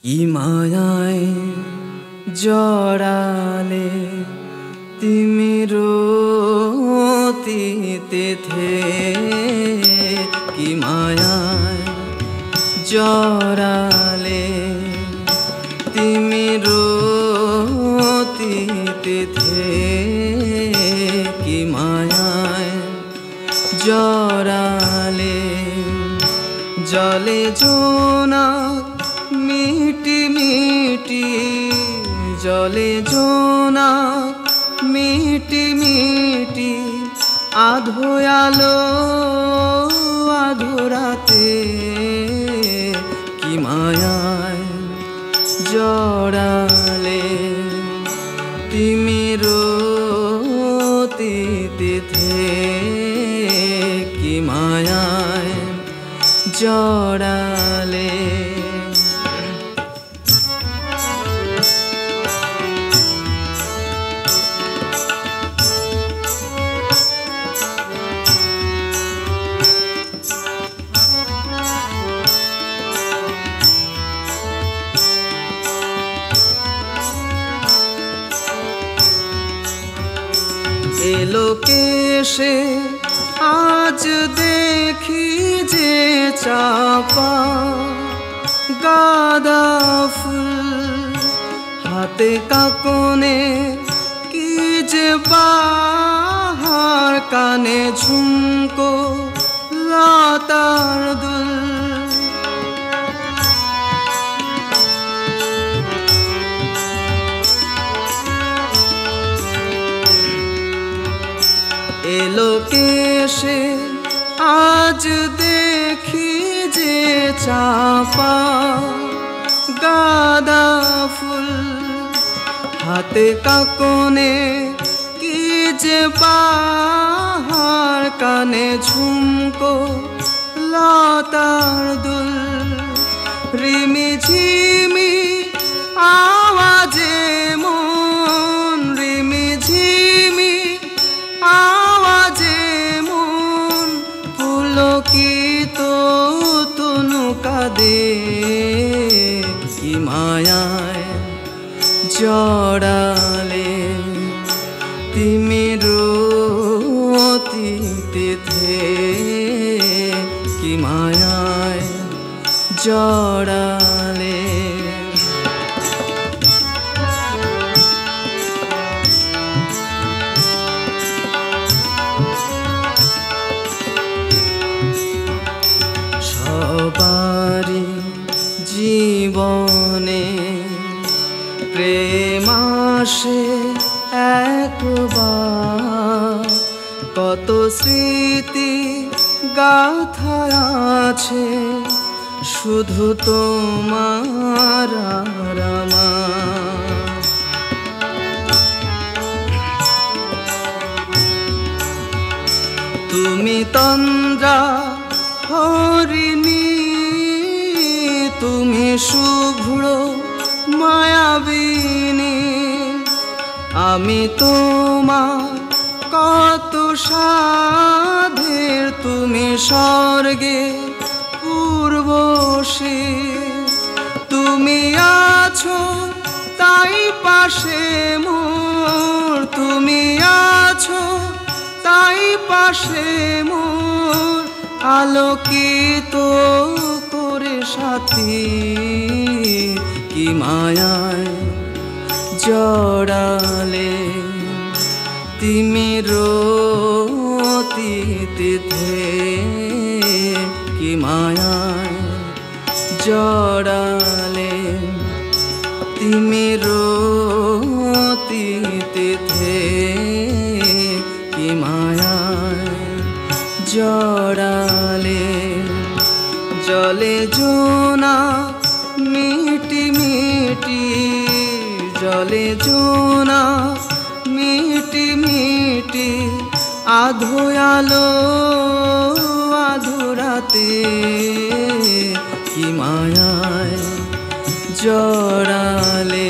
কি মায়ায় জড়ালে তিমির অতীতে কি মায়ায় জড়ালে তিমির অতীতে কি মায়ায় জড়ালে জলে জোনা মিটি মিটি জলে জোনা মিটি মিটি আধো আলো আধোরাতে কি মায়ায় জড়ালে তিমির অতীতে কি মায়ায় জড়ালে এলোকেশে আজ দেখি যে চাপা গাঁদা ফুল হাতে কাকনে কি যে বাহার কানে ঝুমকো লতার দুল এলোকেশে আজ দেখি যে চাপা গাঁদা ফুল হাতে কাকনে কি যে বাহার কানে ঝুমকো লতার দুল রিমি ঝিমি আওয়াজে মন রিমি ঝিমি আওয়াজে মন পুলকিত তনু কাঁদে কি মায়ায় জড়ালে তিমির অতীতে কি মায়ায় জড়ালে সবারি জীবনে প্রেম আসে একবার কত স্মৃতি গাথা আছে শুধু তোমার আর আমার তুমি তন্দ্রা হরিণী তুমি শুভ্র মায়াবিনী আমি তোমার কত সাধের তুমি স্বর্গে পূর্বশী তুমি আছো তাই পাশে মোর তুমি আছো তাই পাশে মোর আলোকিত করে সাথী কি মায়ায় জড়ালে তিমির অতীতে কি মায়ায় জড়ালে তিমির অতীতে কি মায়ায় জড়ালে জলে জোনা মিটি মিটি জলে জোনা মিটি মিটি আধো আলো আধোরাতে কি মায়ায় জড়ালে।